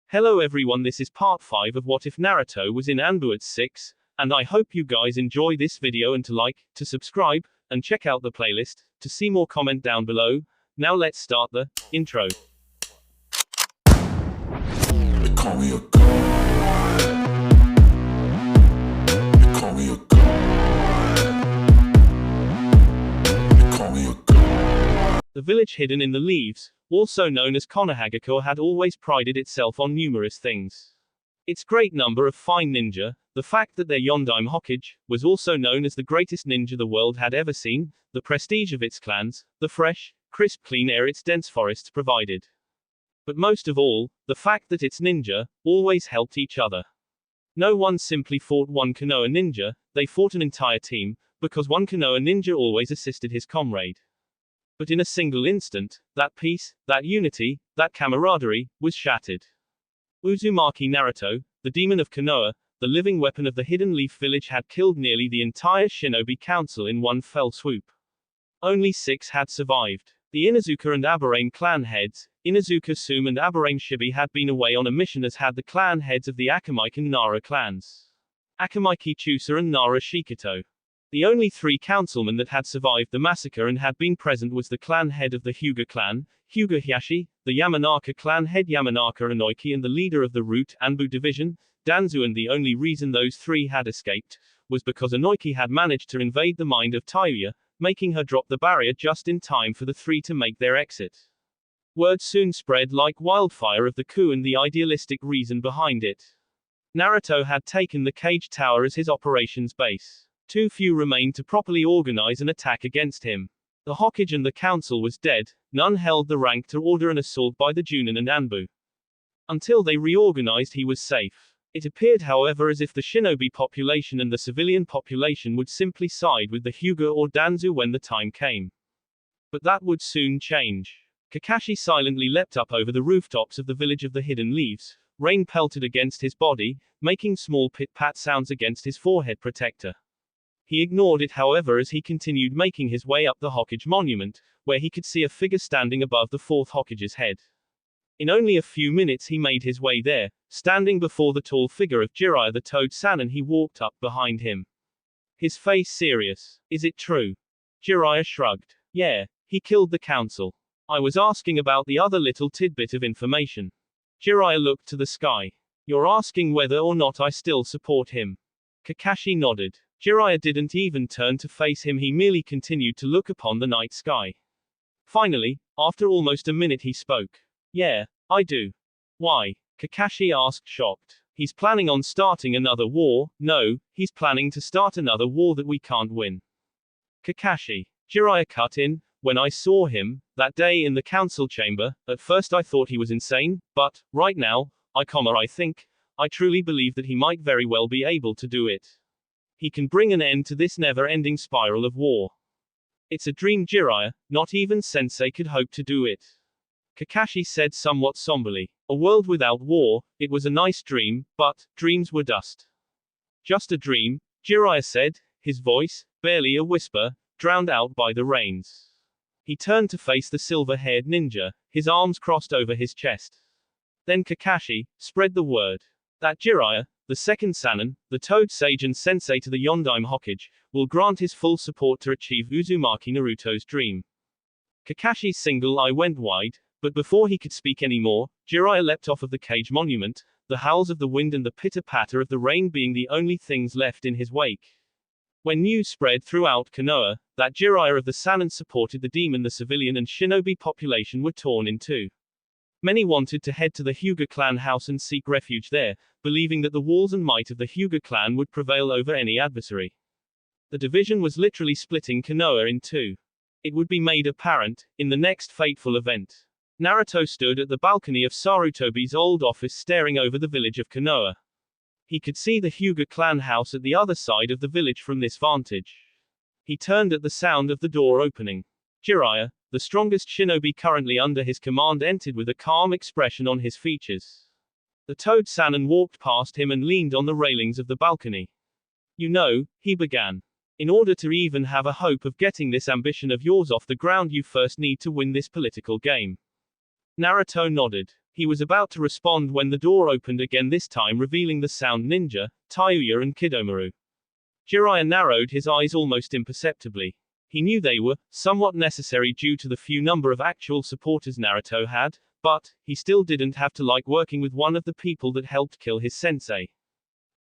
Hello everyone, this is part 5 of What If Naruto was in Anbu at 6, and I hope you guys enjoy this video and to like, to subscribe, and check out the playlist, to see more comment down below. Now let's start the intro. They call me a god. They call me a god. They call me a god. The village hidden in the leaves, also known as Konohagakure, had always prided itself on numerous things. Its great number of fine ninja, the fact that their Yondaime Hokage was also known as the greatest ninja the world had ever seen, the prestige of its clans, the fresh, crisp clean air its dense forests provided. But most of all, the fact that its ninja always helped each other. No one simply fought one Konoha ninja, they fought an entire team, because one Konoha ninja always assisted his comrade. But in a single instant, that peace, that unity, that camaraderie, was shattered. Uzumaki Naruto, the demon of Konoha, the living weapon of the Hidden Leaf Village, had killed nearly the entire Shinobi Council in one fell swoop. Only 6 had survived. The Inuzuka and Aburame clan heads, Inuzuka Sum and Aburame Shibi, had been away on a mission, as had the clan heads of the Akamike and Nara clans. Akamike Chusa and Nara Shikito. The only 3 councilmen that had survived the massacre and had been present was the clan head of the Hyuga clan, Hyuga Hiashi, the Yamanaka clan head Yamanaka Inoki, and the leader of the Root Anbu division, Danzu. And the only reason those 3 had escaped was because Inoki had managed to invade the mind of Taiuya, making her drop the barrier just in time for the 3 to make their exit. Word soon spread like wildfire of the coup and the idealistic reason behind it. Naruto had taken the Cage Tower as his operations base. Too few remained to properly organize an attack against him. The Hokage and the council was dead, none held the rank to order an assault by the Junin and Anbu. Until they reorganized, he was safe. It appeared, however, as if the Shinobi population and the civilian population would simply side with the Hyuga or Danzu when the time came. But that would soon change. Kakashi silently leapt up over the rooftops of the village of the Hidden Leaves. Rain pelted against his body, making small pit-pat sounds against his forehead protector. He ignored it, however, as he continued making his way up the Hokage monument, where he could see a figure standing above the 4th Hokage's head. In only a few minutes he made his way there, standing before the tall figure of Jiraiya the Toad Sannin. He walked up behind him. His face serious. Is it true? Jiraiya shrugged. Yeah, he killed the council. I was asking about the other little tidbit of information. Jiraiya looked to the sky. You're asking whether or not I still support him. Kakashi nodded. Jiraiya didn't even turn to face him, he merely continued to look upon the night sky. Finally, after almost a minute, he spoke. Yeah, I do. Why? Kakashi asked, shocked. He's planning on starting another war. No, he's planning to start another war that we can't win. Kakashi. Jiraiya cut in. When I saw him, that day in the council chamber, at first I thought he was insane, but, right now, I truly believe that he might very well be able to do it. He can bring an end to this never-ending spiral of war. It's a dream, Jiraiya, not even Sensei could hope to do it. Kakashi said somewhat somberly. A world without war, it was a nice dream, but, dreams were dust. Just a dream, Jiraiya said, his voice, barely a whisper, drowned out by the rains. He turned to face the silver-haired ninja, his arms crossed over his chest. Then Kakashi spread the word that Jiraiya, the second Sannin, the Toad Sage and Sensei to the Yondaime Hokage, will grant his full support to achieve Uzumaki Naruto's dream. Kakashi's single eye went wide, but before he could speak anymore, Jiraiya leapt off of the cage monument, the howls of the wind and the pitter-patter of the rain being the only things left in his wake. When news spread throughout Konoha that Jiraiya of the Sannin supported the demon, the civilian and Shinobi population were torn in two. Many wanted to head to the Hyuga clan house and seek refuge there, believing that the walls and might of the Hyuga clan would prevail over any adversary. The division was literally splitting Konoha in two. It would be made apparent in the next fateful event. Naruto stood at the balcony of Sarutobi's old office, staring over the village of Konoha. He could see the Hyuga clan house at the other side of the village from this vantage. He turned at the sound of the door opening. Jiraiya, the strongest shinobi currently under his command, entered with a calm expression on his features. The Toad Sannin walked past him and leaned on the railings of the balcony. You know, he began. In order to even have a hope of getting this ambition of yours off the ground, you first need to win this political game. Naruto nodded. He was about to respond when the door opened again, this time revealing the sound ninja, Tayuya and Kidomaru. Jiraiya narrowed his eyes almost imperceptibly. He knew they were somewhat necessary due to the few number of actual supporters Naruto had, but he still didn't have to like working with one of the people that helped kill his sensei.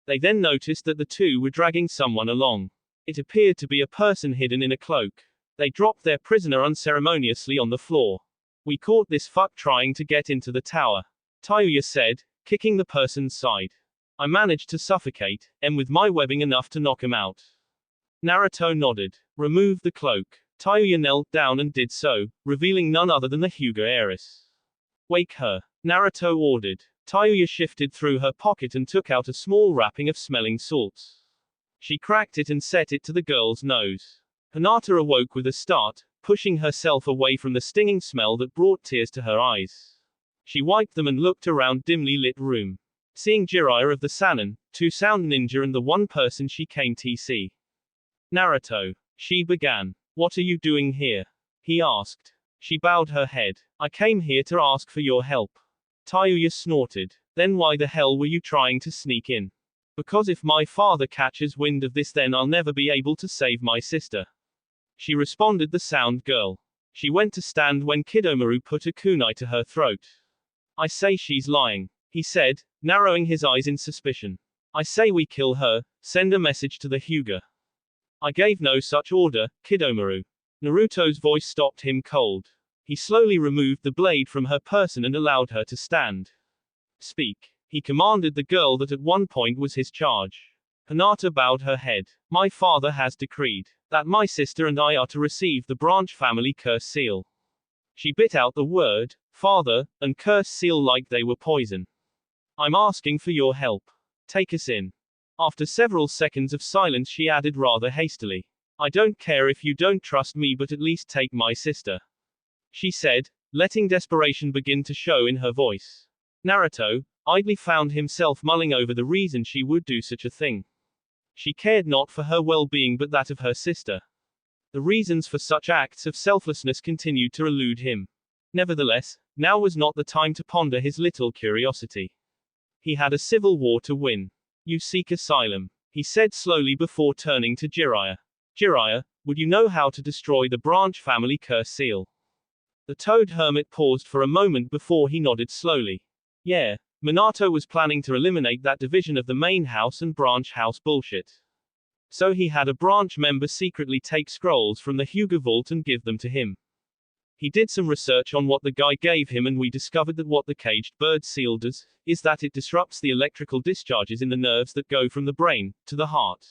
They then noticed that the two were dragging someone along. It appeared to be a person hidden in a cloak. They dropped their prisoner unceremoniously on the floor. "We caught this fuck trying to get into the tower," Tayuya said, kicking the person's side. "I managed to suffocate him with my webbing enough to knock him out." Naruto nodded. "Remove the cloak." Tayuya knelt down and did so, revealing none other than the Hyuga heiress. "Wake her," Naruto ordered. Tayuya shifted through her pocket and took out a small wrapping of smelling salts. She cracked it and set it to the girl's nose. Hinata awoke with a start, pushing herself away from the stinging smell that brought tears to her eyes. She wiped them and looked around dimly lit room. Seeing Jiraiya of the Sannin, 2 sound ninja and the one person she came to see. "Naruto," she began. "What are you doing here?" he asked. She bowed her head. "I came here to ask for your help." Tayuya snorted. "Then why the hell were you trying to sneak in?" "Because if my father catches wind of this, then I'll never be able to save my sister," she responded, the sound girl. She went to stand when Kidomaru put a kunai to her throat. "I say she's lying," he said, narrowing his eyes in suspicion. "I say we kill her, send a message to the Hyuga." "I gave no such order, Kidomaru." Naruto's voice stopped him cold. He slowly removed the blade from her person and allowed her to stand. "Speak," he commanded the girl that at one point was his charge. Hinata bowed her head. "My father has decreed that my sister and I are to receive the branch family curse seal." She bit out the word, father, and curse seal like they were poison. "I'm asking for your help. Take us in." After several seconds of silence, she added rather hastily, "I don't care if you don't trust me, but at least take my sister," she said, letting desperation begin to show in her voice. Naruto idly found himself mulling over the reason she would do such a thing. She cared not for her well-being but that of her sister. The reasons for such acts of selflessness continued to elude him. Nevertheless, now was not the time to ponder his little curiosity. He had a civil war to win. "You seek asylum," he said slowly before turning to Jiraiya. "Jiraiya, would you know how to destroy the branch family curse seal?" The toad hermit paused for a moment before he nodded slowly. "Yeah, Minato was planning to eliminate that division of the main house and branch house bullshit. So he had a branch member secretly take scrolls from the Hyuga vault and give them to him. He did some research on what the guy gave him, and we discovered that what the caged bird seal does is that it disrupts the electrical discharges in the nerves that go from the brain to the heart.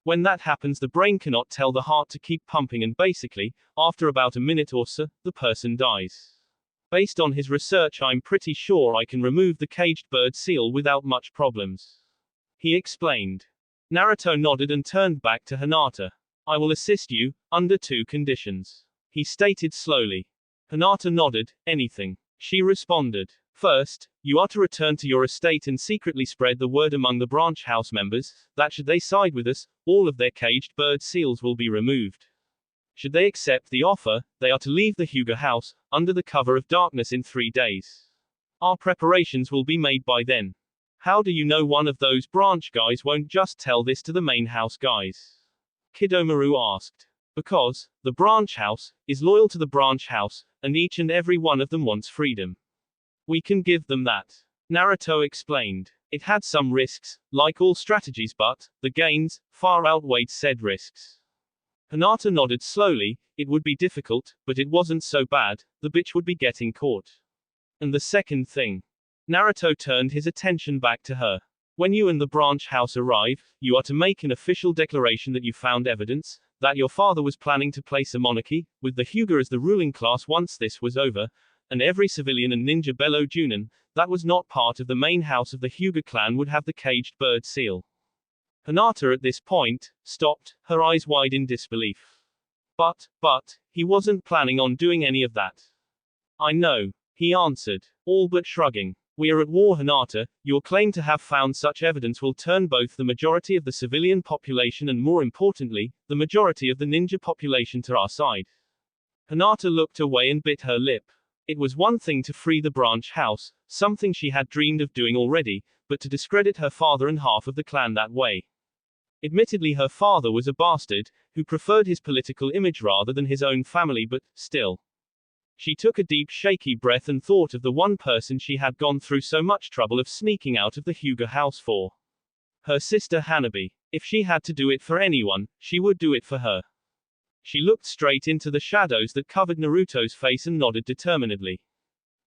When that happens, the brain cannot tell the heart to keep pumping, and basically, after about a minute or so, the person dies. Based on his research, I'm pretty sure I can remove the caged bird seal without much problems," he explained. Naruto nodded and turned back to Hinata. "I will assist you, under 2 conditions," he stated slowly. Hinata nodded. "Anything," she responded. "First, you are to return to your estate and secretly spread the word among the branch house members, that should they side with us, all of their caged bird seals will be removed. Should they accept the offer, they are to leave the Hyuga house, under the cover of darkness in 3 days. Our preparations will be made by then." "How do you know one of those branch guys won't just tell this to the main house guys?" Kidomaru asked. "Because the branch house is loyal to the branch house, and each and every one of them wants freedom. We can give them that," Naruto explained. "It had some risks, like all strategies, but the gains far outweighed said risks." Hinata nodded slowly. "It would be difficult, but it wasn't so bad. The bitch would be getting caught." "And the second thing?" Naruto turned his attention back to her. "When you and the branch house arrive, you are to make an official declaration that you found evidence that your father was planning to place a monarchy, with the Hyuga as the ruling class once this was over, and every civilian and ninja below Junin that was not part of the main house of the Hyuga clan would have the caged bird seal." Hinata at this point stopped, her eyes wide in disbelief. But, he wasn't planning on doing any of that." "I know," he answered, all but shrugging. "We are at war, Hinata. Your claim to have found such evidence will turn both the majority of the civilian population and, more importantly, the majority of the ninja population to our side." Hinata looked away and bit her lip. It was one thing to free the branch house, something she had dreamed of doing already, but to discredit her father and half of the clan that way. Admittedly, her father was a bastard, who preferred his political image rather than his own family, but, still. She took a deep, shaky breath and thought of the one person she had gone through so much trouble of sneaking out of the Hyuga house for. Her sister Hanabi. If she had to do it for anyone, she would do it for her. She looked straight into the shadows that covered Naruto's face and nodded determinedly.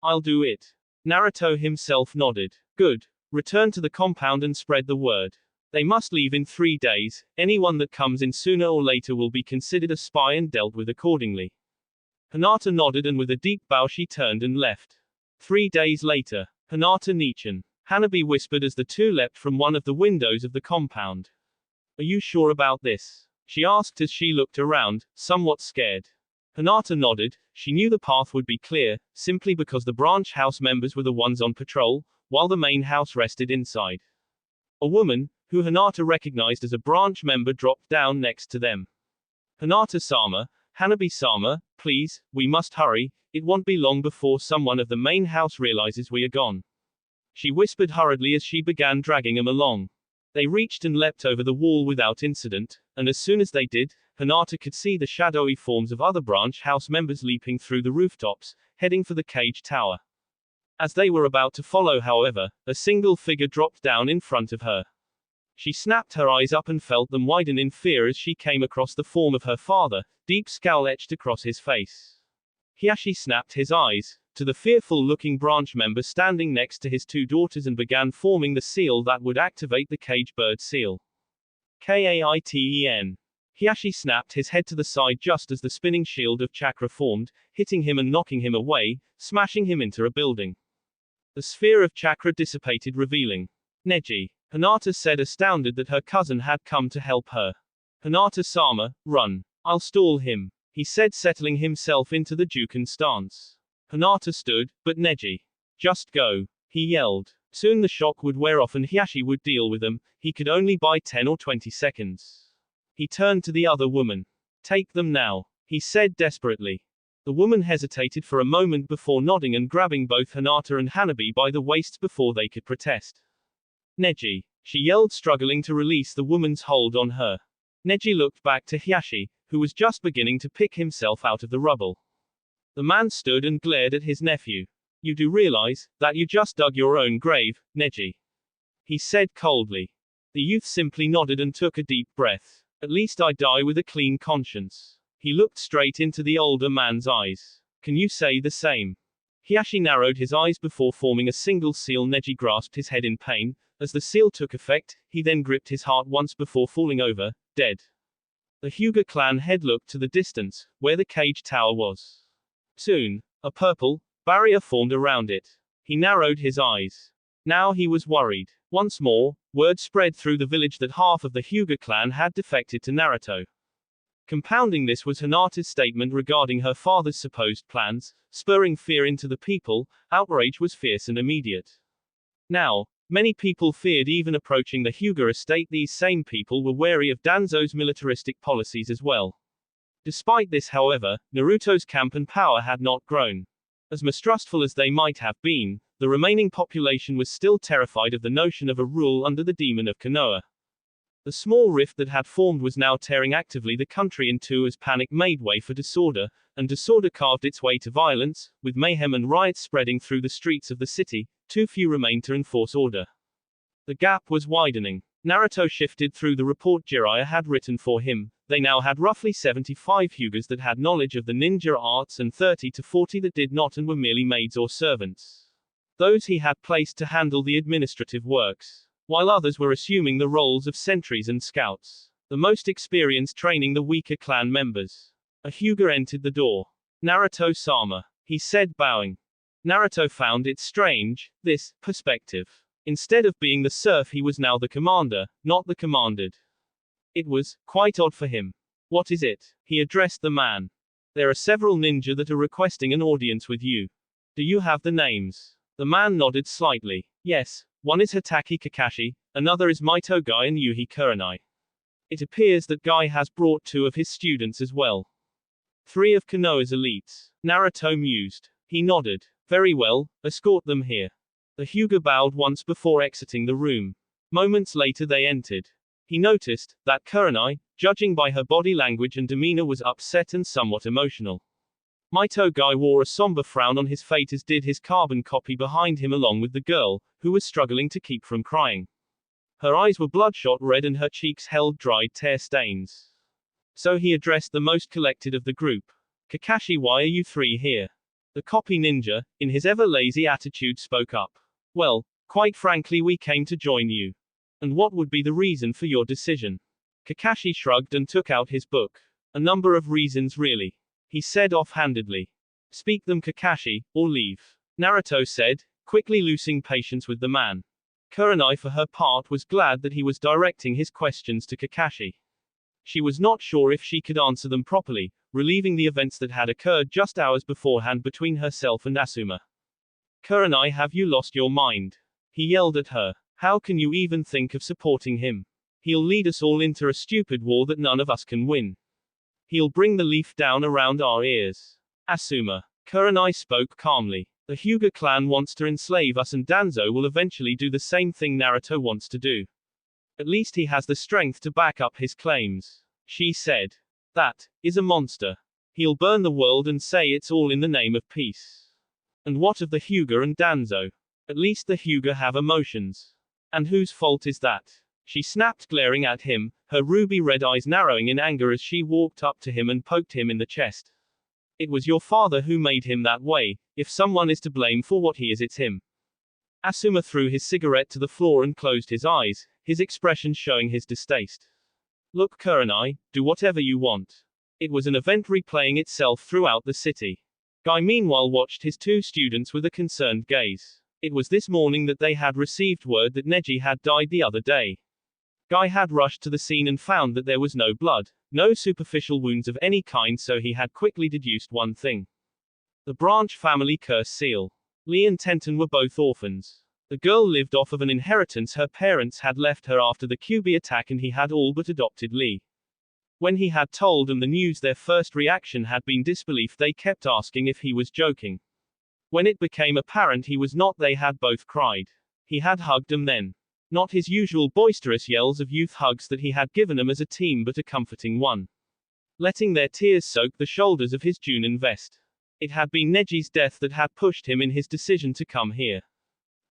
I'll do it. Naruto himself nodded. Good. Return to the compound and spread the word. They must leave in 3 days. Anyone that comes in sooner or later will be considered a spy and dealt with accordingly. Hinata nodded, and with a deep bow she turned and left. 3 days later. Hinata Nichan. Hanabi whispered as the two leapt from one of the windows of the compound. Are you sure about this? She asked as she looked around, somewhat scared. Hinata nodded. She knew the path would be clear, simply because the branch house members were the ones on patrol, while the main house rested inside. A woman, who Hinata recognized as a branch member, dropped down next to them. Hinata-sama, Hanabi-sama, please, we must hurry, it won't be long before someone of the main house realizes we are gone. She whispered hurriedly as she began dragging him along. They reached and leapt over the wall without incident, and as soon as they did, Hinata could see the shadowy forms of other branch house members leaping through the rooftops, heading for the cage tower. As they were about to follow, however, a single figure dropped down in front of her. She snapped her eyes up and felt them widen in fear as she came across the form of her father, deep scowl etched across his face. Hiashi snapped his eyes to the fearful-looking branch member standing next to his two daughters and began forming the seal that would activate the cage bird seal. Kaiten. Hiashi snapped his head to the side just as the spinning shield of chakra formed, hitting him and knocking him away, smashing him into a building. The sphere of chakra dissipated, revealing Neji. Hinata said, astounded that her cousin had come to help her. Hinata-sama, run. I'll stall him, he said, settling himself into the Juken stance. Hinata stood, but Neji. Just go, he yelled. Soon the shock would wear off and Hiashi would deal with them, he could only buy 10 or 20 seconds. He turned to the other woman. Take them now, he said desperately. The woman hesitated for a moment before nodding and grabbing both Hinata and Hanabi by the waists before they could protest. Neji, she yelled, struggling to release the woman's hold on her. Neji looked back to Hiashi, who was just beginning to pick himself out of the rubble. The man stood and glared at his nephew. You do realize that you just dug your own grave, Neji? He said coldly. The youth simply nodded and took a deep breath. At least I die with a clean conscience. He looked straight into the older man's eyes. Can you say the same? Hiashi narrowed his eyes before forming a single seal. Neji grasped his head in pain. As the seal took effect, he then gripped his heart once before falling over, dead. The Hyuga clan head looked to the distance, where the cage tower was. Soon, a purple barrier formed around it. He narrowed his eyes. Now he was worried. Once more, word spread through the village that half of the Hyuga clan had defected to Naruto. Compounding this was Hinata's statement regarding her father's supposed plans, spurring fear into the people. Outrage was fierce and immediate. Now, many people feared even approaching the Hyuga estate. These same people were wary of Danzo's militaristic policies as well. Despite this, however, Naruto's camp and power had not grown. As mistrustful as they might have been, the remaining population was still terrified of the notion of a rule under the demon of Konoha. The small rift that had formed was now tearing actively the country in two as panic made way for disorder, and disorder carved its way to violence, with mayhem and riots spreading through the streets of the city. Too few remained to enforce order. The gap was widening. Naruto shifted through the report Jiraiya had written for him. They now had roughly 75 Hyugas that had knowledge of the ninja arts and 30 to 40 that did not and were merely maids or servants. Those he had placed to handle the administrative works, while others were assuming the roles of sentries and scouts. The most experienced training the weaker clan members. A Hyuga entered the door. Naruto-sama, he said, bowing. Naruto found it strange, this perspective. Instead of being the serf, he was now the commander, not the commanded. It was quite odd for him. What is it? He addressed the man. There are several ninja that are requesting an audience with you. Do you have the names? The man nodded slightly. Yes, one is Hitaki Kakashi, another is Maito Gai and Yuhi Kurenai. It appears that Gai has brought 2 of his students as well. 3 of Konoha's elites. Naruto mused. He nodded. Very well, escort them here. The Hyuga bowed once before exiting the room. Moments later they entered. He noticed that Kurenai, judging by her body language and demeanor, was upset and somewhat emotional. Maito Guy wore a somber frown on his face, as did his carbon copy behind him, along with the girl, who was struggling to keep from crying. Her eyes were bloodshot red and her cheeks held dried tear stains. So he addressed the most collected of the group. Kakashi, why are you three here? The copy ninja, in his ever lazy attitude, spoke up. Well, quite frankly, we came to join you. And what would be the reason for your decision? Kakashi shrugged and took out his book. A number of reasons, really. He said offhandedly. Speak them, Kakashi, or leave. Naruto said, quickly losing patience with the man. Kurenai, for her part, was glad that he was directing his questions to Kakashi. She was not sure if she could answer them properly, reliving the events that had occurred just hours beforehand between herself and Asuma. Kurenai, have you lost your mind? He yelled at her. How can you even think of supporting him? He'll lead us all into a stupid war that none of us can win. He'll bring the leaf down around our ears. Asuma. Kurenai spoke calmly. The Hyuga clan wants to enslave us, and Danzo will eventually do the same thing Naruto wants to do. At least he has the strength to back up his claims. She said. That is a monster. He'll burn the world and say it's all in the name of peace. And what of the Hyuga and Danzo? At least the Hyuga have emotions. And whose fault is that? She snapped, glaring at him, her ruby red eyes narrowing in anger as she walked up to him and poked him in the chest. It was your father who made him that way. If someone is to blame for what he is, it's him. Asuma threw his cigarette to the floor and closed his eyes, his expression showing his distaste. Look, Kurenai, do whatever you want. It was an event replaying itself throughout the city. Guy meanwhile watched his two students with a concerned gaze. It was this morning that they had received word that Neji had died the other day. Guy had rushed to the scene and found that there was no blood, no superficial wounds of any kind, so he had quickly deduced one thing. The Branch family curse seal. Lee and Tenten were both orphans. The girl lived off of an inheritance her parents had left her after the QB attack, and he had all but adopted Lee. When he had told them the news, their first reaction had been disbelief. They kept asking if he was joking. When it became apparent he was not, they had both cried. He had hugged them then. Not his usual boisterous yells of youth hugs that he had given them as a team, but a comforting one. Letting their tears soak the shoulders of his Junin vest. It had been Neji's death that had pushed him in his decision to come here.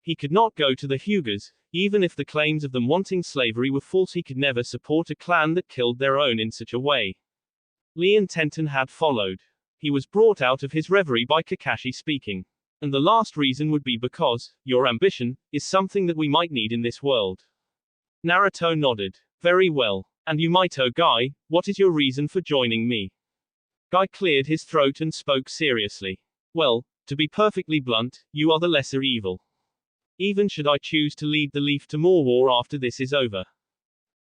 He could not go to the Hyugas, even if the claims of them wanting slavery were false. He could never support a clan that killed their own in such a way. Lee and Tenten had followed. He was brought out of his reverie by Kakashi speaking. And the last reason would be because your ambition is something that we might need in this world. Naruto nodded. Very well. And you, Maito Guy, what is your reason for joining me? Guy cleared his throat and spoke seriously. Well, to be perfectly blunt, you are the lesser evil. Even should I choose to lead the Leaf to more war after this is over.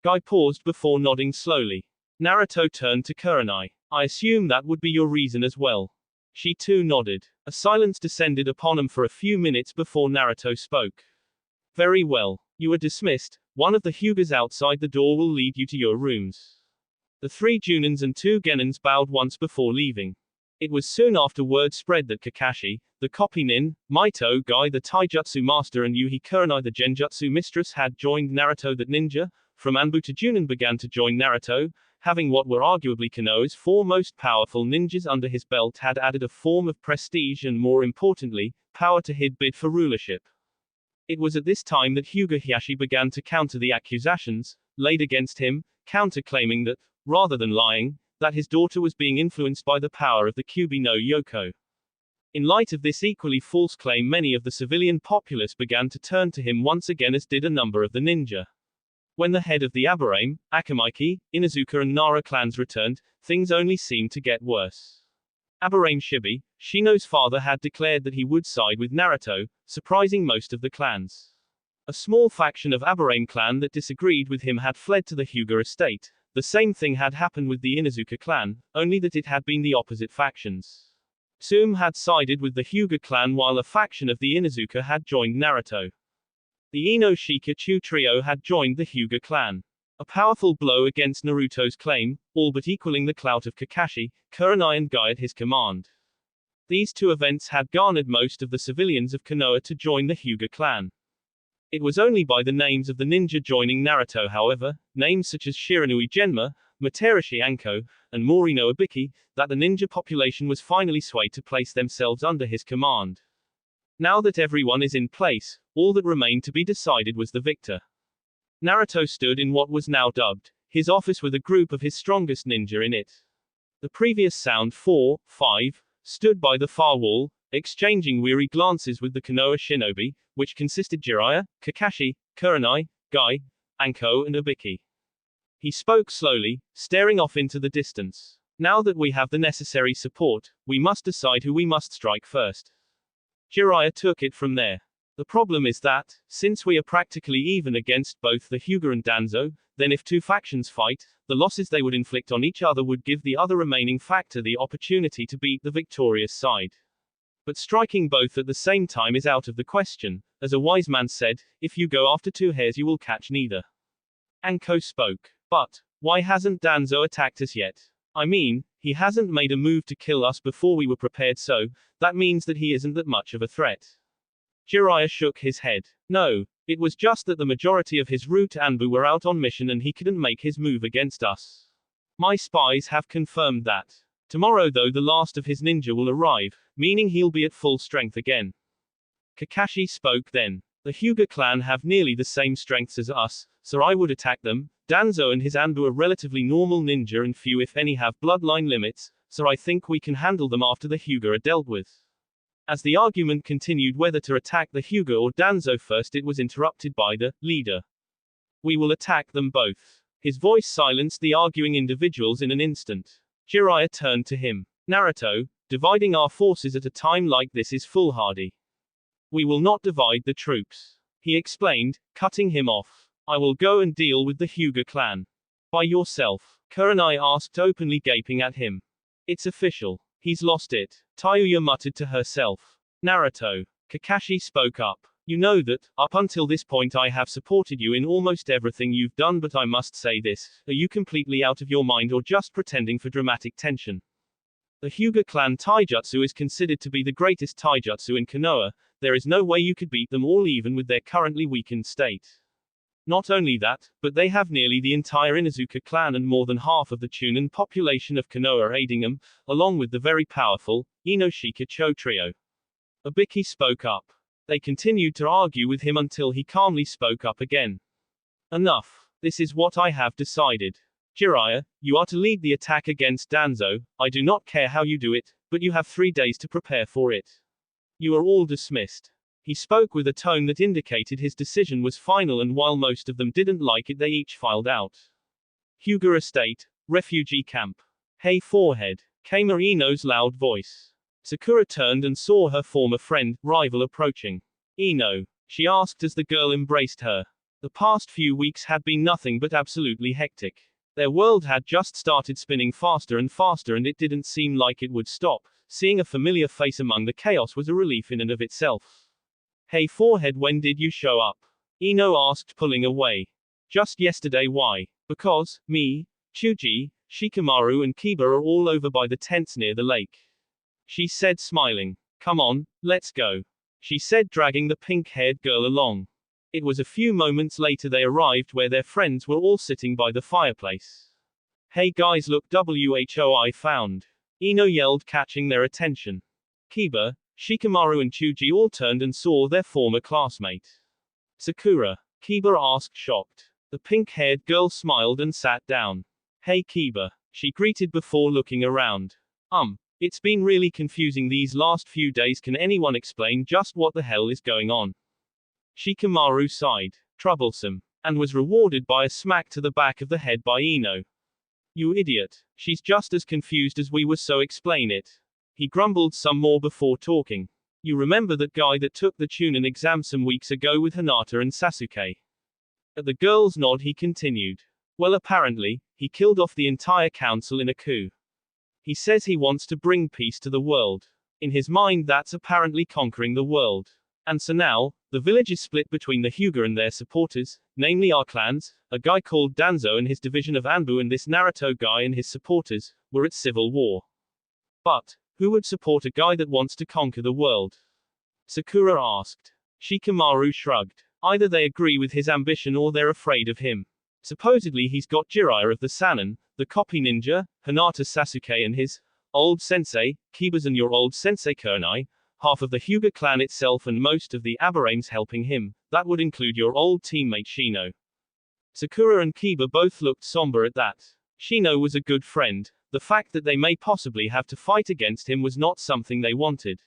Guy paused before nodding slowly. Naruto turned to Kurenai. I assume that would be your reason as well. She too nodded. A silence descended upon him for a few minutes before Naruto spoke. Very well. You are dismissed. One of the Hyugas outside the door will lead you to your rooms. The 3 Junins and 2 Genins bowed once before leaving. It was soon after word spread that Kakashi, the copy nin, Maito Guy the taijutsu master, and Yuhi Kurenai the genjutsu mistress had joined Naruto. That ninja, from Anbu to Junin, began to join Naruto, having what were arguably Konoha's 4 most powerful ninjas under his belt, had added a form of prestige and, more importantly, power to his bid for rulership. It was at this time that Hyuga Hiashi began to counter the accusations laid against him, counter-claiming that, rather than lying, that his daughter was being influenced by the power of the Kyubi no Yoko. In light of this equally false claim, many of the civilian populace began to turn to him once again, as did a number of the ninja. When the head of the Aburame, Akamaiki, Inuzuka and Nara clans returned, things only seemed to get worse. Aburame Shibi, Shino's father, had declared that he would side with Naruto, surprising most of the clans. A small faction of Aburame clan that disagreed with him had fled to the Hyuga estate. The same thing had happened with the Inuzuka clan, only that it had been the opposite factions. Tsume had sided with the Hyuga clan while a faction of the Inuzuka had joined Naruto. The Ino Shikachu trio had joined the Hyuga clan. A powerful blow against Naruto's claim, all but equaling the clout of Kakashi, Kurenai and Guy at his command. These two events had garnered most of the civilians of Konoha to join the Hyuga clan. It was only by the names of the ninja joining Naruto, however, names such as Shiranui Genma, Materashi Anko, and Morino Ibiki, that the ninja population was finally swayed to place themselves under his command. Now that everyone is in place, all that remained to be decided was the victor. Naruto stood in what was now dubbed his office with a group of his strongest ninja in it. The previous Sound 4, 5, stood by the far wall, exchanging weary glances with the Konoha shinobi, which consisted Jiraiya, Kakashi, Kurenai, Guy, Anko and Ibiki. He spoke slowly, staring off into the distance. Now that we have the necessary support, we must decide who we must strike first. Jiraiya took it from there. The problem is that, since we are practically even against both the Hyuga and Danzo, then if two factions fight, the losses they would inflict on each other would give the other remaining factor the opportunity to beat the victorious side. But striking both at the same time is out of the question. As a wise man said, if you go after two hares you will catch neither. Anko spoke. But, why hasn't Danzo attacked us yet? I mean, he hasn't made a move to kill us before we were prepared, so that means that he isn't that much of a threat. Jiraiya shook his head. No, it was just that the majority of his route Anbu were out on mission and he couldn't make his move against us. My spies have confirmed that. Tomorrow though the last of his ninja will arrive, meaning he'll be at full strength again. Kakashi spoke then. The Hyuga clan have nearly the same strengths as us, so I would attack them. Danzo and his Anbu are relatively normal ninja and few if any have bloodline limits, so I think we can handle them after the Hyuga are dealt with. As the argument continued whether to attack the Hyuga or Danzo first, it was interrupted by the leader. We will attack them both. His voice silenced the arguing individuals in an instant. Jiraiya turned to him. Naruto, dividing our forces at a time like this is foolhardy. We will not divide the troops. He explained, cutting him off. I will go and deal with the Hyuga clan. By yourself? Kurenai asked, openly gaping at him. It's official. He's lost it. Tayuya muttered to herself. Naruto. Kakashi spoke up. You know that, up until this point I have supported you in almost everything you've done, but I must say this, are you completely out of your mind or just pretending for dramatic tension? The Hyuga clan taijutsu is considered to be the greatest taijutsu in Konoha. There is no way you could beat them all even with their currently weakened state. Not only that, but they have nearly the entire Inuzuka clan and more than half of the Chunin population of Konoha aiding them, along with the very powerful Inoshika Cho trio. Ibiki spoke up. They continued to argue with him until he calmly spoke up again. Enough. This is what I have decided. Jiraiya, you are to lead the attack against Danzo. I do not care how you do it, but you have 3 days to prepare for it. You are all dismissed. He spoke with a tone that indicated his decision was final, and while most of them didn't like it, they each filed out. Hyuga Estate, Refugee Camp. Hey forehead, came Ino's loud voice. Sakura turned and saw her former friend, rival approaching. Ino, she asked as the girl embraced her. The past few weeks had been nothing but absolutely hectic. Their world had just started spinning faster and faster, and it didn't seem like it would stop. Seeing a familiar face among the chaos was a relief in and of itself. Hey forehead, when did you show up? Ino asked, pulling away. Just yesterday. Why? Because, me, Chuji, Shikamaru and Kiba are all over by the tents near the lake. She said, smiling. Come on, let's go. She said, dragging the pink-haired girl along. It was a few moments later they arrived where their friends were all sitting by the fireplace. Hey guys, look who I found. Ino yelled, catching their attention. Kiba, Shikamaru and Chuji all turned and saw their former classmate. Sakura. Kiba asked, shocked. The pink-haired girl smiled and sat down. Hey Kiba, she greeted before looking around. It's been really confusing these last few days. Can anyone explain just what the hell is going on? Shikamaru sighed. Troublesome. And was rewarded by a smack to the back of the head by Ino. You idiot. She's just as confused as we were, so explain it. He grumbled some more before talking. You remember that guy that took the Chunin exam some weeks ago with Hinata and Sasuke? At the girl's nod he continued. Well, apparently, he killed off the entire council in a coup. He says he wants to bring peace to the world. In his mind that's apparently conquering the world. And so now, the village is split between the Hyuga and their supporters, namely our clans, a guy called Danzo and his division of Anbu and this Naruto guy and his supporters, were at civil war. But, Who would support a guy that wants to conquer the world? Sakura asked. Shikamaru shrugged. Either they agree with his ambition or they're afraid of him. Supposedly he's got Jiraiya of the Sannin, the copy ninja, Hinata Sasuke and his old sensei, Kiba's and your old sensei Kunai, half of the Hyuga clan itself and most of the Abarames helping him. That would include your old teammate Shino. Sakura and Kiba both looked somber at that. Shino was a good friend. The fact that they may possibly have to fight against him was not something they wanted.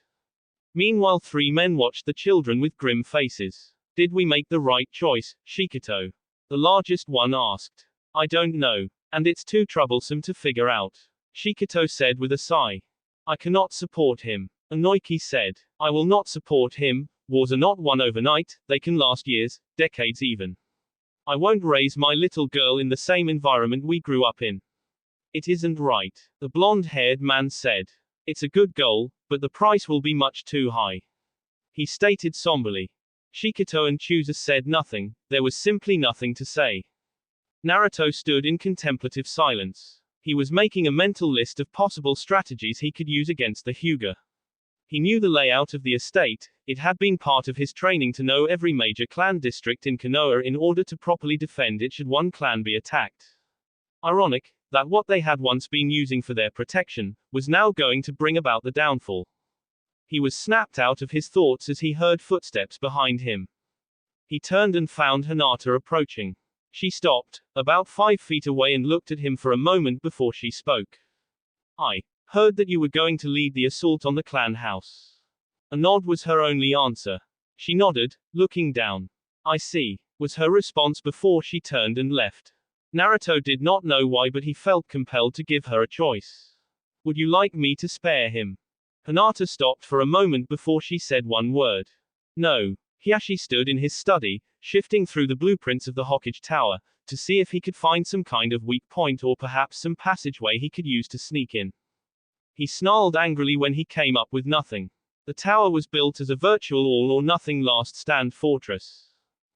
Meanwhile, three men watched the children with grim faces. Did we make the right choice, Shikito? The largest one asked. I don't know. And it's too troublesome to figure out. Shikito said with a sigh. I cannot support him. Inoiki said. I will not support him. Wars are not won overnight, they can last years, decades even. I won't raise my little girl in the same environment we grew up in. It isn't right. The blonde-haired man said. It's a good goal, but the price will be much too high. He stated somberly. Shikito and Chusa said nothing, there was simply nothing to say. Naruto stood in contemplative silence. He was making a mental list of possible strategies he could use against the Hyuga. He knew the layout of the estate, it had been part of his training to know every major clan district in Konoha in order to properly defend it should one clan be attacked. Ironic, that what they had once been using for their protection, was now going to bring about the downfall. He was snapped out of his thoughts as he heard footsteps behind him. He turned and found Hinata approaching. She stopped, about 5 feet away and looked at him for a moment before she spoke. I heard that you were going to lead the assault on the clan house. A nod was her only answer. She nodded, looking down. I see, was her response before she turned and left. Naruto did not know why, but he felt compelled to give her a choice. Would you like me to spare him? Hinata stopped for a moment before she said one word. No. Hiyashi stood in his study, shifting through the blueprints of the Hokage Tower, to see if he could find some kind of weak point or perhaps some passageway he could use to sneak in. He snarled angrily when he came up with nothing. The tower was built as a virtual all-or-nothing last-stand fortress.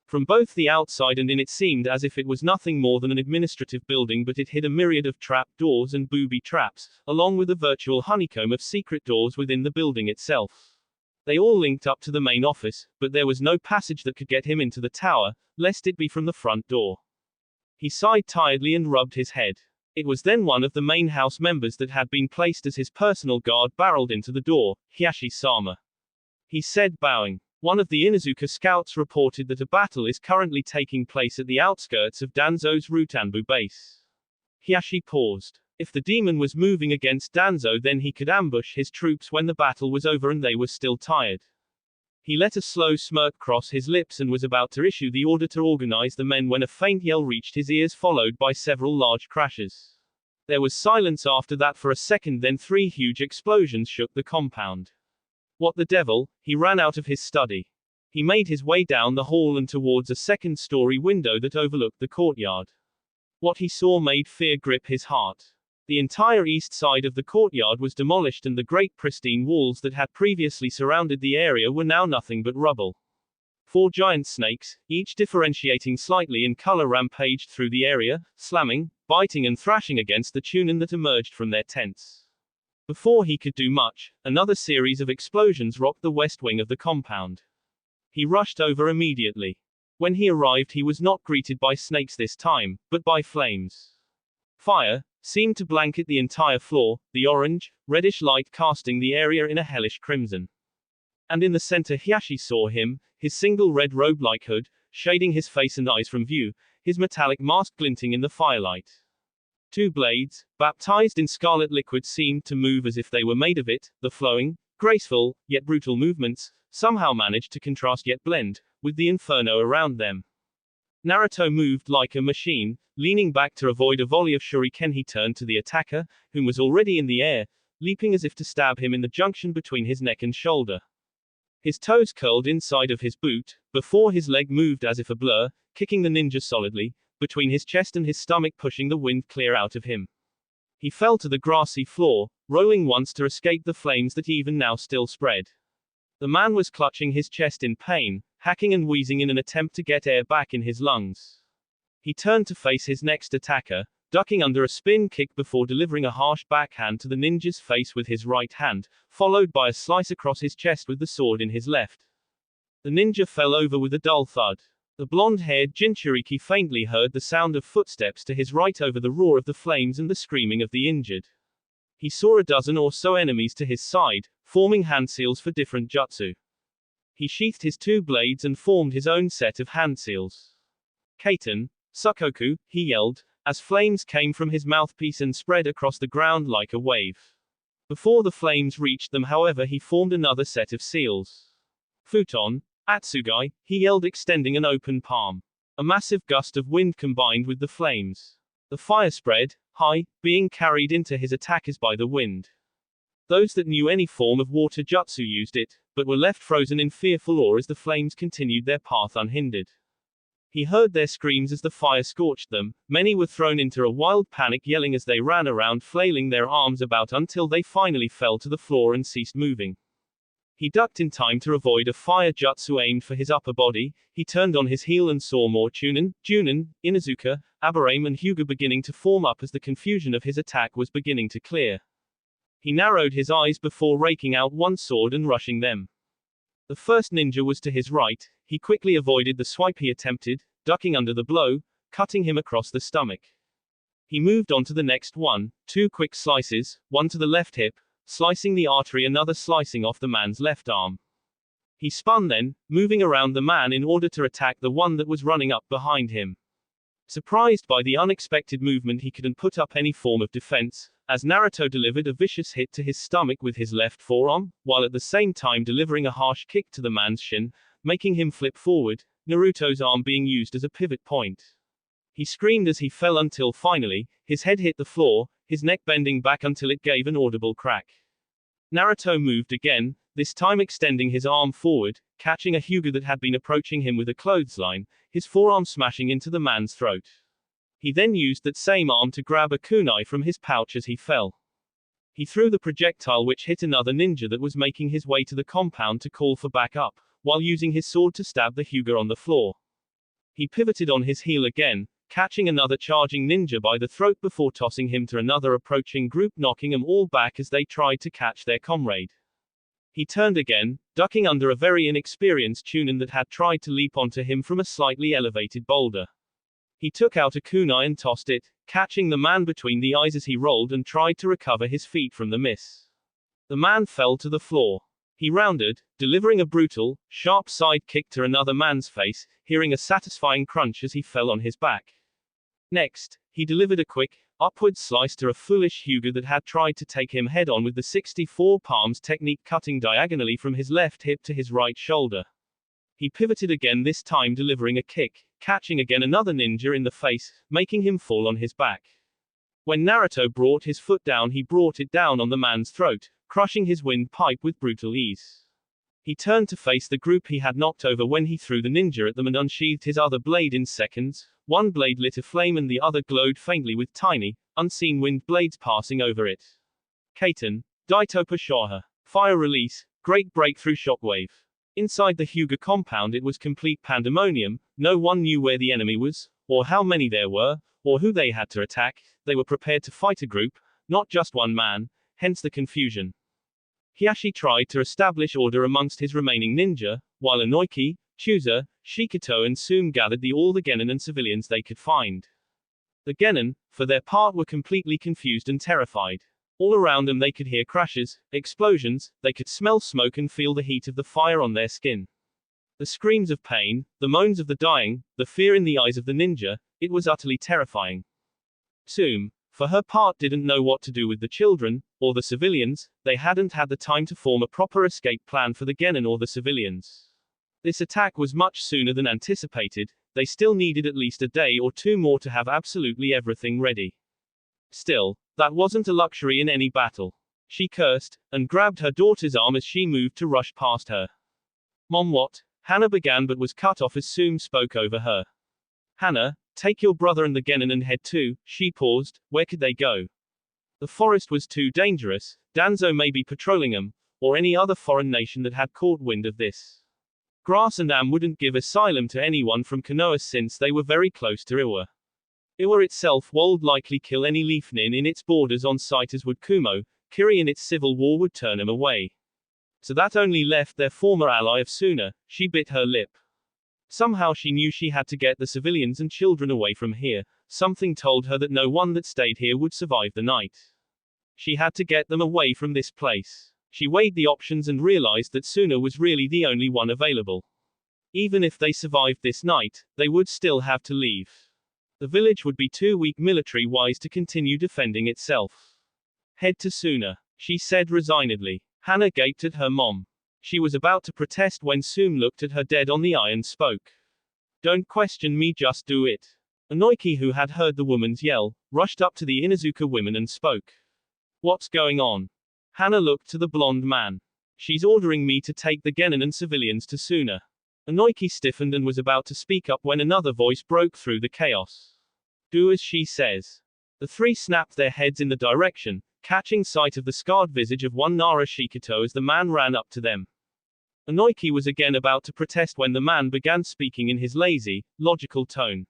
From both the outside and in it seemed as if it was nothing more than an administrative building, but it hid a myriad of trap doors and booby traps, along with a virtual honeycomb of secret doors within the building itself. They all linked up to the main office, but there was no passage that could get him into the tower, lest it be from the front door. He sighed tiredly and rubbed his head. It was then one of the main house members that had been placed as his personal guard barreled into the door, Hiyashi-sama. He said, bowing. One of the Inuzuka scouts reported that a battle is currently taking place at the outskirts of Danzo's route Anbu base. Hiyashi paused. If the demon was moving against Danzo, then he could ambush his troops when the battle was over and they were still tired. He let a slow smirk cross his lips and was about to issue the order to organize the men when a faint yell reached his ears, followed by several large crashes. There was silence after that for a second, then 3 huge explosions shook the compound. What the devil? He ran out of his study. He made his way down the hall and towards a second-story window that overlooked the courtyard. What he saw made fear grip his heart. The entire east side of the courtyard was demolished and the great pristine walls that had previously surrounded the area were now nothing but rubble. 4 giant snakes, each differentiating slightly in color, rampaged through the area, slamming, biting and thrashing against the Chunin that emerged from their tents. Before he could do much, another series of explosions rocked the west wing of the compound. He rushed over immediately. When he arrived, he was not greeted by snakes this time, but by flames. Fire seemed to blanket the entire floor, the orange, reddish light casting the area in a hellish crimson. And in the center Hiyashi saw him, his single red robe-like hood, shading his face and eyes from view, his metallic mask glinting in the firelight. 2 blades, baptized in scarlet liquid, seemed to move as if they were made of it. The flowing, graceful, yet brutal movements, somehow managed to contrast yet blend, with the inferno around them. Naruto moved like a machine, leaning back to avoid a volley of shuriken. He turned to the attacker, whom was already in the air, leaping as if to stab him in the junction between his neck and shoulder. His toes curled inside of his boot, before his leg moved as if a blur, kicking the ninja solidly, between his chest and his stomach, pushing the wind clear out of him. He fell to the grassy floor, rolling once to escape the flames that even now still spread. The man was clutching his chest in pain, hacking and wheezing in an attempt to get air back in his lungs. He turned to face his next attacker, ducking under a spin kick before delivering a harsh backhand to the ninja's face with his right hand, followed by a slice across his chest with the sword in his left. The ninja fell over with a dull thud. The blonde-haired Jinchuriki faintly heard the sound of footsteps to his right over the roar of the flames and the screaming of the injured. He saw a dozen or so enemies to his side, forming hand seals for different jutsu. He sheathed his two blades and formed his own set of hand seals. Kaiten, Sukoku, he yelled, as flames came from his mouthpiece and spread across the ground like a wave. Before the flames reached them, however, he formed another set of seals. Futon, Atsugai, he yelled, extending an open palm. A massive gust of wind combined with the flames. The fire spread high, being carried into his attackers by the wind. Those that knew any form of water jutsu used it, but were left frozen in fearful awe as the flames continued their path unhindered. He heard their screams as the fire scorched them. Many were thrown into a wild panic, yelling as they ran around, flailing their arms about until they finally fell to the floor and ceased moving. He ducked in time to avoid a fire jutsu aimed for his upper body. He turned on his heel and saw more Junin, Inuzuka, Aburame and Hyuga beginning to form up as the confusion of his attack was beginning to clear. He narrowed his eyes before raking out one sword and rushing them. The first ninja was to his right. He quickly avoided the swipe he attempted, ducking under the blow, cutting him across the stomach. He moved on to the next one, two quick slices, one to the left hip, slicing the artery, another slicing off the man's left arm. He spun then, moving around the man in order to attack the one that was running up behind him. Surprised by the unexpected movement, he couldn't put up any form of defense, as Naruto delivered a vicious hit to his stomach with his left forearm, while at the same time delivering a harsh kick to the man's shin, making him flip forward, Naruto's arm being used as a pivot point. He screamed as he fell until finally, his head hit the floor, his neck bending back until it gave an audible crack. Naruto moved again, this time extending his arm forward, catching a Hyuga that had been approaching him with a clothesline, his forearm smashing into the man's throat. He then used that same arm to grab a kunai from his pouch as he fell. He threw the projectile which hit another ninja that was making his way to the compound to call for backup, while using his sword to stab the Hyuga on the floor. He pivoted on his heel again, catching another charging ninja by the throat before tossing him to another approaching group, knocking them all back as they tried to catch their comrade. He turned again, ducking under a very inexperienced Chunin that had tried to leap onto him from a slightly elevated boulder. He took out a kunai and tossed it, catching the man between the eyes as he rolled and tried to recover his feet from the miss. The man fell to the floor. He rounded, delivering a brutal, sharp side kick to another man's face, hearing a satisfying crunch as he fell on his back. Next, he delivered a quick, upward slice to a foolish Hyuga that had tried to take him head-on with the 64 palms technique, cutting diagonally from his left hip to his right shoulder. He pivoted again, this time delivering a kick, catching again another ninja in the face, making him fall on his back. When Naruto brought his foot down, he brought it down on the man's throat, crushing his windpipe with brutal ease. He turned to face the group he had knocked over when he threw the ninja at them and unsheathed his other blade in seconds. One blade lit aflame and the other glowed faintly with tiny, unseen wind blades passing over it. Kaiten, Daitopa Shoha. Fire release, great breakthrough shockwave. Inside the Hyuga compound it was complete pandemonium. No one knew where the enemy was, or how many there were, or who they had to attack. They were prepared to fight a group, not just one man, hence the confusion. Hiashi tried to establish order amongst his remaining ninja, while Inoiki, Chusa, Shikito and Sume gathered all the genin and civilians they could find. The genin, for their part, were completely confused and terrified. All around them they could hear crashes, explosions, they could smell smoke and feel the heat of the fire on their skin. The screams of pain, the moans of the dying, the fear in the eyes of the ninja, it was utterly terrifying. Sume, for her part, didn't know what to do with the children, or the civilians. They hadn't had the time to form a proper escape plan for the genin or the civilians. This attack was much sooner than anticipated. They still needed at least a day or two more to have absolutely everything ready. Still, that wasn't a luxury in any battle. She cursed, and grabbed her daughter's arm as she moved to rush past her. Mom, what? Hana began but was cut off as Sume spoke over her. Hana, take your brother and the genin and head to. She paused. Where could they go? The forest was too dangerous. Danzo may be patrolling them, or any other foreign nation that had caught wind of this. Grass and Am wouldn't give asylum to anyone from Konoha since they were very close to Iwa. Iwa itself would likely kill any leaf nin in its borders on sight as would Kumo. Kiri in its civil war would turn him away. So that only left their former ally of Suna. She bit her lip. Somehow she knew she had to get the civilians and children away from here. Something told her that no one that stayed here would survive the night. She had to get them away from this place. She weighed the options and realized that Suna was really the only one available. Even if they survived this night, they would still have to leave. The village would be too weak military-wise to continue defending itself. Head to Suna, she said resignedly. Hana gaped at her mom. She was about to protest when Soom looked at her dead on the eye and spoke. Don't question me, just do it. Onoiki, who had heard the woman's yell, rushed up to the Inuzuka women and spoke. What's going on? Hana looked to the blonde man. She's ordering me to take the genin and civilians to Suna. Onoiki stiffened and was about to speak up when another voice broke through the chaos. Do as she says. The three snapped their heads in the direction, catching sight of the scarred visage of one Nara Shikito as the man ran up to them. Onoiki was again about to protest when the man began speaking in his lazy, logical tone.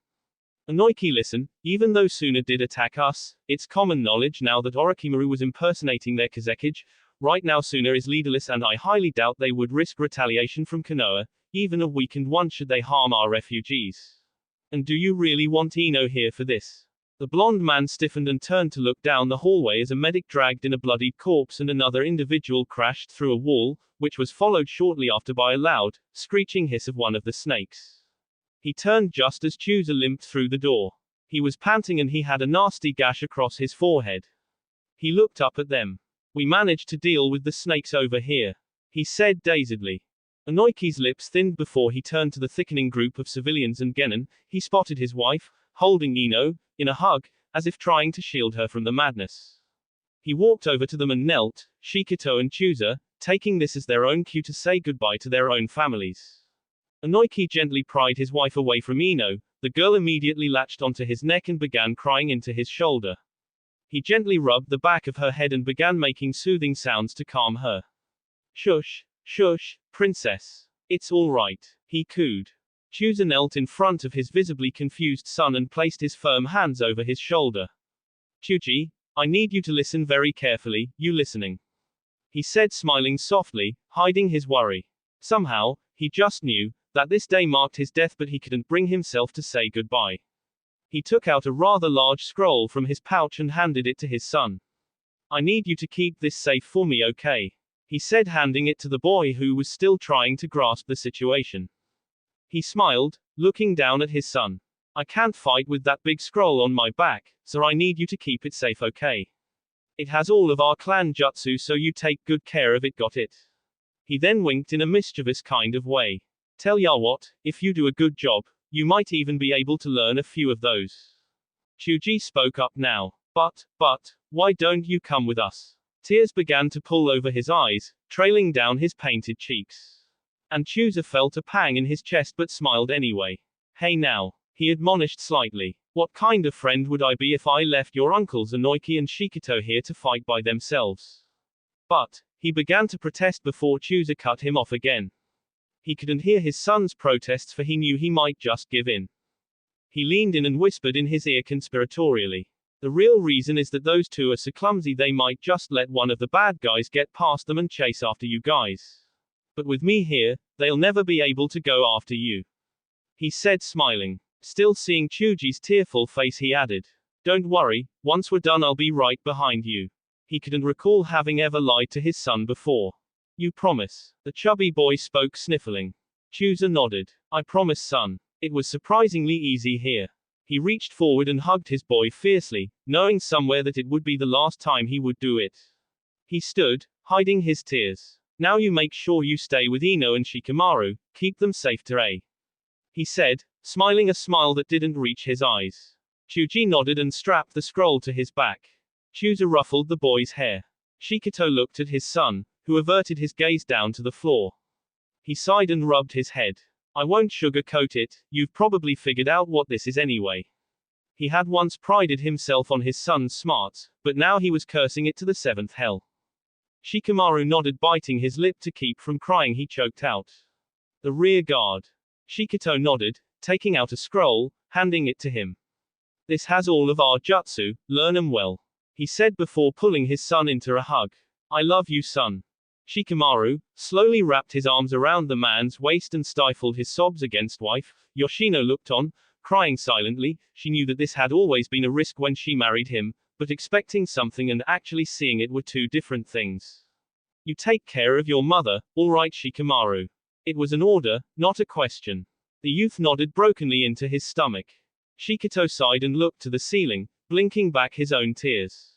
Onoiki, listen, even though Suna did attack us, it's common knowledge now that Orochimaru was impersonating their Kazekage. Right now Suna is leaderless and I highly doubt they would risk retaliation from Konoha, even a weakened one should they harm our refugees. And do you really want Ino here for this? The blonde man stiffened and turned to look down the hallway as a medic dragged in a bloodied corpse and another individual crashed through a wall, which was followed shortly after by a loud, screeching hiss of one of the snakes. He turned just as Chooser limped through the door. He was panting and he had a nasty gash across his forehead. He looked up at them. We managed to deal with the snakes over here, he said dazedly. Onoiki's lips thinned before he turned to the thickening group of civilians and genin. He spotted his wife, holding Ino, in a hug, as if trying to shield her from the madness. He walked over to them and knelt, Shikito and Chooser, taking this as their own cue to say goodbye to their own families. Onoiki gently pried his wife away from Ino. The girl immediately latched onto his neck and began crying into his shoulder. He gently rubbed the back of her head and began making soothing sounds to calm her. Shush, shush, princess. It's all right, he cooed. Chooser knelt in front of his visibly confused son and placed his firm hands over his shoulder. Chuji, I need you to listen very carefully, you listening? He said, smiling softly, hiding his worry. Somehow, he just knew that this day marked his death, but he couldn't bring himself to say goodbye. He took out a rather large scroll from his pouch and handed it to his son. I need you to keep this safe for me, okay? He said, handing it to the boy who was still trying to grasp the situation. He smiled, looking down at his son. I can't fight with that big scroll on my back, so I need you to keep it safe, okay? It has all of our clan jutsu, so you take good care of it, got it? He then winked in a mischievous kind of way. Tell ya what, if you do a good job, you might even be able to learn a few of those. Chuji spoke up now. But, why don't you come with us? Tears began to pull over his eyes, trailing down his painted cheeks. And Chooser felt a pang in his chest but smiled anyway. Hey now, he admonished slightly. What kind of friend would I be if I left your uncles Onoiki and Shikito here to fight by themselves? But, he began to protest before Chooser cut him off again. He couldn't hear his son's protests for he knew he might just give in. He leaned in and whispered in his ear conspiratorially. The real reason is that those two are so clumsy they might just let one of the bad guys get past them and chase after you guys. But with me here, they'll never be able to go after you. He said, smiling. Still seeing Chuji's tearful face, he added. Don't worry, once we're done I'll be right behind you. He couldn't recall having ever lied to his son before. You promise? The chubby boy spoke, sniffling. Chooser nodded. I promise, son. It was surprisingly easy here. He reached forward and hugged his boy fiercely, knowing somewhere that it would be the last time he would do it. He stood, hiding his tears. Now you make sure you stay with Ino and Shikamaru, keep them safe today. He said, smiling a smile that didn't reach his eyes. Chuji nodded and strapped the scroll to his back. Chooser ruffled the boy's hair. Shikito looked at his son, who averted his gaze down to the floor. He sighed and rubbed his head. I won't sugarcoat it, you've probably figured out what this is anyway. He had once prided himself on his son's smarts, but now he was cursing it to the seventh hell. Shikamaru nodded, biting his lip to keep from crying. He choked out. The rear guard. Shikito nodded, taking out a scroll, handing it to him. This has all of our jutsu, learn 'em well. He said before pulling his son into a hug. I love you, son. Shikamaru slowly wrapped his arms around the man's waist and stifled his sobs against wife. Yoshino looked on, crying silently. She knew that this had always been a risk when she married him, but expecting something and actually seeing it were two different things. You take care of your mother, all right, Shikamaru. It was an order, not a question. The youth nodded brokenly into his stomach. Shikito sighed and looked to the ceiling, blinking back his own tears.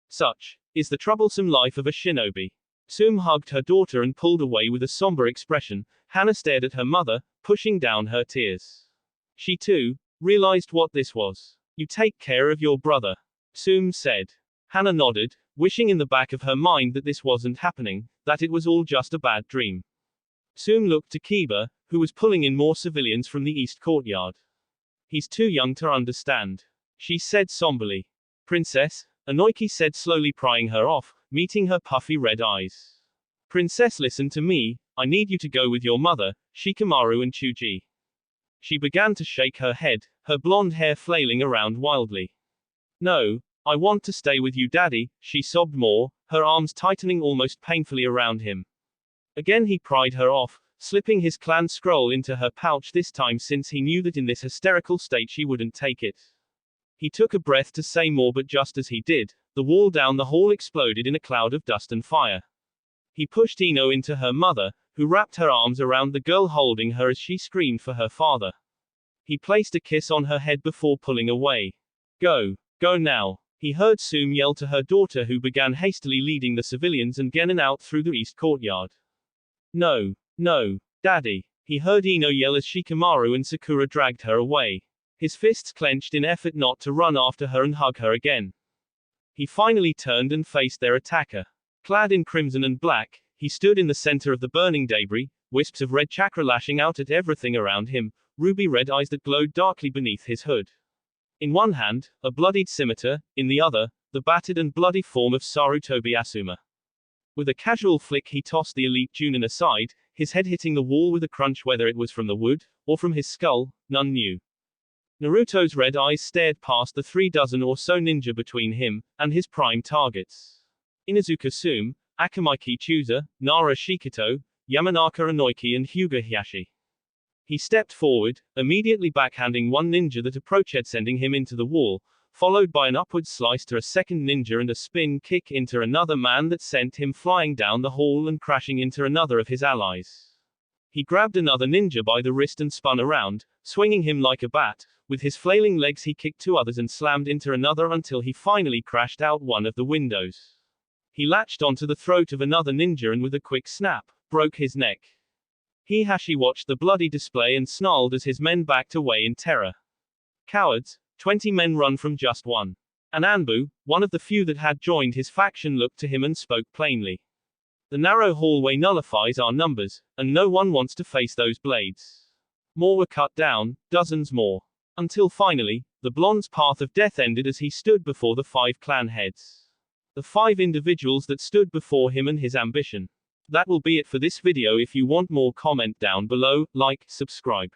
Such is the troublesome life of a shinobi. Tsume hugged her daughter and pulled away with a somber expression. Hana stared at her mother, pushing down her tears. She too realized what this was. You take care of your brother, Tsume said. Hana nodded, wishing in the back of her mind that this wasn't happening, that it was all just a bad dream. Tsume looked to Kiba, who was pulling in more civilians from the east courtyard. He's too young to understand, she said somberly. Princess, Anoiki said slowly, prying her off, meeting her puffy red eyes. Princess, listen to me, I need you to go with your mother, Shikamaru and Chuji. She began to shake her head, her blonde hair flailing around wildly. No, I want to stay with you, Daddy, she sobbed more, her arms tightening almost painfully around him. Again he pried her off, slipping his clan scroll into her pouch, this time since he knew that in this hysterical state she wouldn't take it. He took a breath to say more, but just as he did, the wall down the hall exploded in a cloud of dust and fire. He pushed Ino into her mother, who wrapped her arms around the girl, holding her as she screamed for her father. He placed a kiss on her head before pulling away. Go. Go now. He heard Tsume yell to her daughter, who began hastily leading the civilians and Genin out through the east courtyard. No. No. Daddy. He heard Ino yell as Shikamaru and Sakura dragged her away. His fists clenched in effort not to run after her and hug her again. He finally turned and faced their attacker. Clad in crimson and black, he stood in the center of the burning debris, wisps of red chakra lashing out at everything around him, ruby red eyes that glowed darkly beneath his hood. In one hand, a bloodied scimitar, in the other, the battered and bloody form of Sarutobi Asuma. With a casual flick he tossed the elite Junin aside, his head hitting the wall with a crunch. Whether it was from the wood, or from his skull, none knew. Naruto's red eyes stared past the 3 dozen or so ninja between him and his prime targets. Inuzuka Tsume, Akamaiki Chusa, Nara Shikito, Yamanaka Anoiki and Hyuga Hiyashi. He stepped forward, immediately backhanding one ninja that approached, sending him into the wall, followed by an upward slice to a second ninja and a spin kick into another man that sent him flying down the hall and crashing into another of his allies. He grabbed another ninja by the wrist and spun around, swinging him like a bat. With his flailing legs he kicked 2 others and slammed into another until he finally crashed out one of the windows. He latched onto the throat of another ninja and with a quick snap, broke his neck. Hihashi watched the bloody display and snarled as his men backed away in terror. Cowards, 20 men run from just one. And Anbu, one of the few that had joined his faction, looked to him and spoke plainly. The narrow hallway nullifies our numbers, and no one wants to face those blades. More were cut down, dozens more. Until finally, the blonde's path of death ended as he stood before the 5 clan heads. The 5 individuals that stood before him and his ambition. That will be it for this video. If you want more, comment down below, like, subscribe.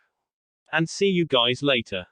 And see you guys later.